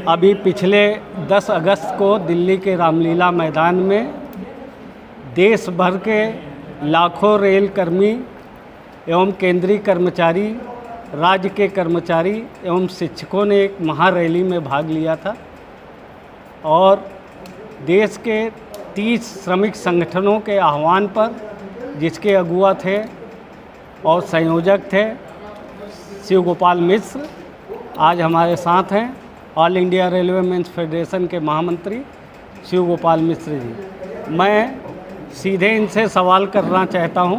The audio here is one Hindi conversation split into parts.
अभी पिछले 10 अगस्त को दिल्ली के रामलीला मैदान में देश भर के लाखों रेल कर्मी एवं केंद्रीय कर्मचारी, राज्य के कर्मचारी एवं शिक्षकों ने एक महारैली में भाग लिया था और देश के 30 श्रमिक संगठनों के आह्वान पर, जिसके अगुआ थे और संयोजक थे शिव गोपाल मिश्र, आज हमारे साथ हैं all India railway men's federation के महामंत्री शिव गोपाल मिश्र जी। मैं सीधे इनसे सवाल करना चाहता हूं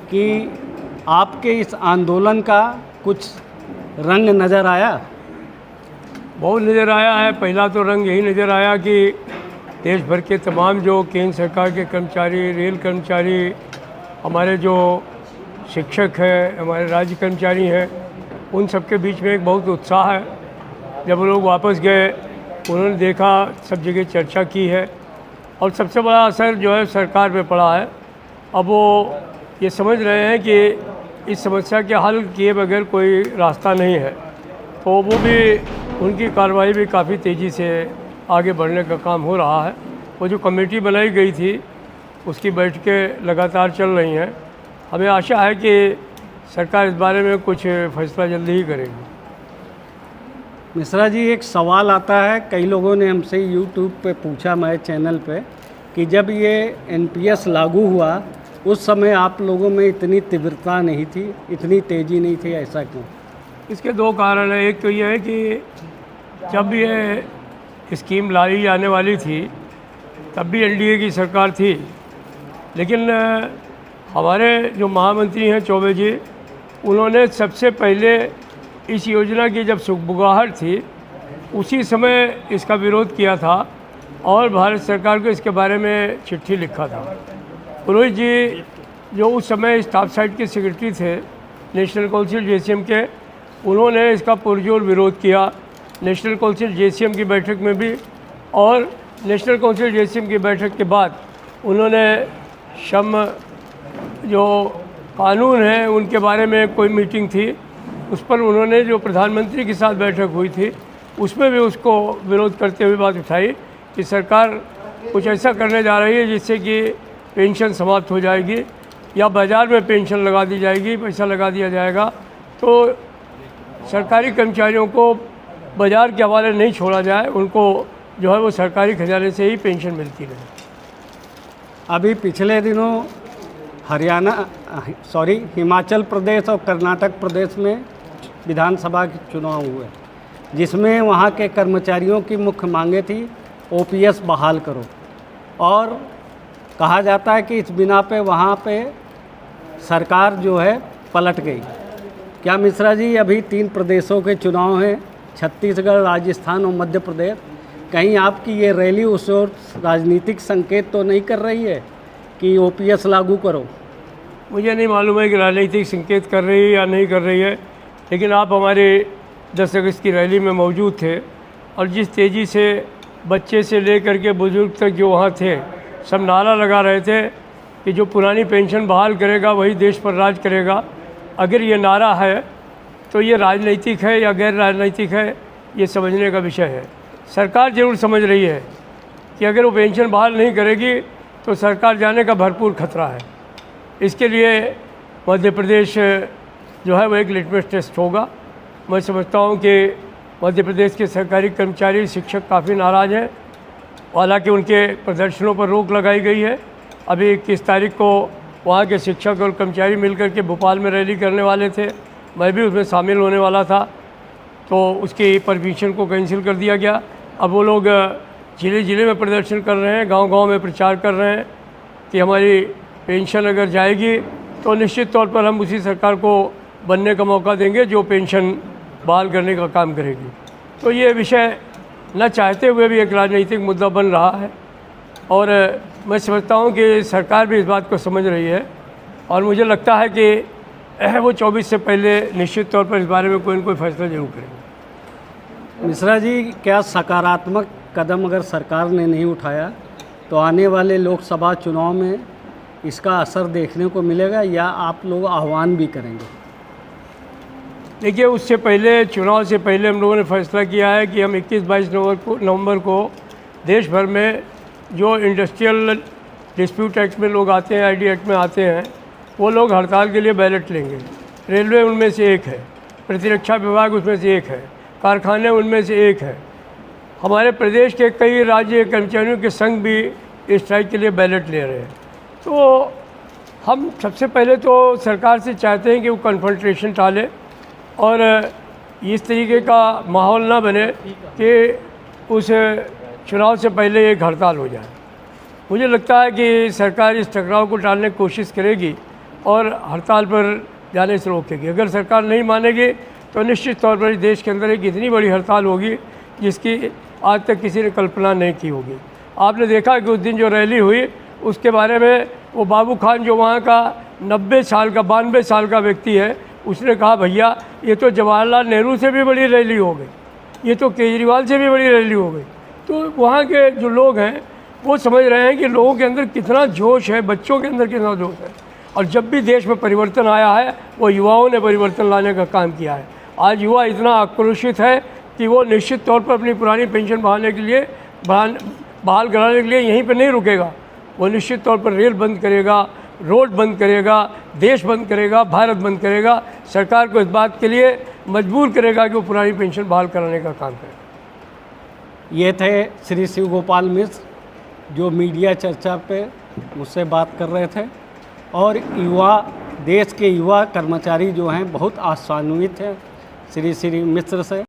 कि आपके इस आंदोलन का कुछ रंग नज़र आया? बहुत नज़र आया है। पहला तो रंग यही नज़र आया कि देश भर के तमाम जो केंद्र सरकार के कर्मचारी, रेल कर्मचारी, हमारे जो शिक्षक हैं, हमारे राज्य कर्मचारी हैं, उन सब के बीच में एक बहुत उत्साह है। जब वो लोग वापस गए, उन्होंने देखा, सब जगह चर्चा की है और सबसे बड़ा असर जो है सरकार पे पड़ा है। अब वो ये समझ रहे हैं कि इस समस्या के हल किए बगैर कोई रास्ता नहीं है, तो वो भी उनकी कार्रवाई भी काफ़ी तेज़ी से आगे बढ़ने का काम हो रहा है। वो जो कमेटी बनाई गई थी उसकी बैठकें लगातार चल रही हैं। हमें आशा है कि सरकार इस बारे में कुछ फैसला जल्दी ही करेगी। मिश्रा जी, एक सवाल आता है, कई लोगों ने हमसे यूट्यूब पे पूछा, मेरे चैनल पे, कि जब ये एनपीएस लागू हुआ उस समय आप लोगों में इतनी तीव्रता नहीं थी, इतनी तेज़ी नहीं थी, ऐसा क्यों? इसके दो कारण हैं। एक तो ये है कि जब ये स्कीम लाई जाने वाली थी तब भी एनडीए की सरकार थी, लेकिन हमारे जो महामंत्री हैं चौबे जी, उन्होंने सबसे पहले इस योजना की जब सुगबुगाहट थी उसी समय इसका विरोध किया था और भारत सरकार को इसके बारे में चिट्ठी लिखा था। पुरोहित जी जो उस समय स्टाफ साइड के सेक्रेटरी थे नेशनल काउंसिल जेसीएम के, उन्होंने इसका पुरजोर विरोध किया नेशनल काउंसिल जेसीएम की बैठक में भी, और नेशनल काउंसिल जेसीएम की बैठक के बाद उन्होंने श्रम जो कानून है उनके बारे में कोई मीटिंग थी, उस पर उन्होंने जो प्रधानमंत्री के साथ बैठक हुई थी उसमें भी उसको विरोध करते हुए बात उठाई कि सरकार कुछ ऐसा करने जा रही है जिससे कि पेंशन समाप्त हो जाएगी या बाज़ार में पेंशन लगा दी जाएगी, पैसा लगा दिया जाएगा, तो सरकारी कर्मचारियों को बाज़ार के हवाले नहीं छोड़ा जाए, उनको जो है वो सरकारी खजाने से ही पेंशन मिलती रहे। अभी पिछले दिनों हिमाचल प्रदेश और कर्नाटक प्रदेश में विधानसभा के चुनाव हुए, जिसमें वहाँ के कर्मचारियों की मुख्य मांगे थी ओपीएस बहाल करो, और कहा जाता है कि इस बिना पे वहाँ पे सरकार जो है पलट गई। क्या मिश्रा जी, अभी 3 प्रदेशों के चुनाव हैं, छत्तीसगढ़, राजस्थान और मध्य प्रदेश, कहीं आपकी ये रैली उस ओर राजनीतिक संकेत तो नहीं कर रही है कि ओपीएस लागू करो? मुझे नहीं मालूम है कि राजनीतिक संकेत कर रही है या नहीं कर रही है, लेकिन आप हमारे 10 अगस्त की रैली में मौजूद थे और जिस तेज़ी से बच्चे से लेकर के बुज़ुर्ग तक जो वहाँ थे सब नारा लगा रहे थे कि जो पुरानी पेंशन बहाल करेगा वही देश पर राज करेगा। अगर ये नारा है तो ये राजनीतिक है या गैर राजनीतिक है, ये समझने का विषय है। सरकार ज़रूर समझ रही है कि अगर वो पेंशन बहाल नहीं करेगी तो सरकार जाने का भरपूर खतरा है। इसके लिए मध्य प्रदेश जो है वो एक लिटमस टेस्ट होगा। मैं समझता हूँ कि मध्य प्रदेश के सरकारी कर्मचारी, शिक्षक काफ़ी नाराज़ हैं, हालांकि उनके प्रदर्शनों पर रोक लगाई गई है। अभी 21 तारीख को वहाँ के शिक्षक और कर्मचारी मिलकर के भोपाल में रैली करने वाले थे, मैं भी उसमें शामिल होने वाला था, तो उसकी परमिशन को कैंसिल कर दिया गया। अब वो लोग ज़िले ज़िले में प्रदर्शन कर रहे हैं, गांव-गांव में प्रचार कर रहे हैं कि हमारी पेंशन अगर जाएगी तो निश्चित तौर पर हम उसी सरकार को बनने का मौका देंगे जो पेंशन बहाल करने का काम करेगी। तो ये विषय न चाहते हुए भी एक राजनीतिक मुद्दा बन रहा है और मैं समझता हूँ कि सरकार भी इस बात को समझ रही है और मुझे लगता है कि वो 24 से पहले निश्चित तौर पर इस बारे में कोई न कोई फैसला जरूर करेंगे। मिश्रा जी, क्या सकारात्मक कदम अगर सरकार ने नहीं उठाया तो आने वाले लोकसभा चुनाव में इसका असर देखने को मिलेगा या आप लोग आह्वान भी करेंगे? देखिए, उससे पहले, चुनाव से पहले हम लोगों ने फैसला किया है कि हम 21-22 नवंबर को देश भर में जो इंडस्ट्रियल डिस्प्यूट एक्ट में लोग आते हैं, आईडी एक्ट में आते हैं, वो लोग हड़ताल के लिए बैलेट लेंगे। रेलवे उनमें से एक है, प्रतिरक्षा विभाग उसमें से एक है, कारखाने उनमें से एक है। हमारे प्रदेश के कई राज्य कर्मचारियों के संघ भी स्ट्राइक के लिए बैलेट ले रहे हैं। तो हम सबसे पहले तो सरकार से चाहते हैं कि वो कन्फ्रंटेशन टाले और इस तरीके का माहौल ना बने कि उस चुनाव से पहले एक हड़ताल हो जाए। मुझे लगता है कि सरकार इस टकराव को टालने की कोशिश करेगी और हड़ताल पर जाने से रोकेगी। अगर सरकार नहीं मानेगी तो निश्चित तौर पर देश के अंदर एक इतनी बड़ी हड़ताल होगी जिसकी आज तक किसी ने कल्पना नहीं की होगी। आपने देखा कि उस दिन जो रैली हुई उसके बारे में वो बाबू खान, जो वहाँ का 92 साल का व्यक्ति है, उसने कहा भैया ये तो जवाहरलाल नेहरू से भी बड़ी रैली हो गई, ये तो केजरीवाल से भी बड़ी रैली हो गई। तो वहाँ के जो लोग हैं वो समझ रहे हैं कि लोगों के अंदर कितना जोश है, बच्चों के अंदर कितना जोश है। और जब भी देश में परिवर्तन आया है वो युवाओं ने परिवर्तन लाने का काम किया है। आज युवा इतना आक्रोशित है कि वो निश्चित तौर पर अपनी पुरानी पेंशन बहाल कराने के लिए यहीं पर नहीं रुकेगा। वो निश्चित तौर पर रेल बंद करेगा, रोड बंद करेगा, देश बंद करेगा, भारत बंद करेगा। सरकार को इस बात के लिए मजबूर करेगा कि वो पुरानी पेंशन बहाल कराने का काम करे। ये थे श्री शिव गोपाल मिश्र, जो मीडिया चर्चा पे मुझसे बात कर रहे थे। और देश के युवा कर्मचारी जो हैं बहुत आशान्वित हैं श्री मिश्र से।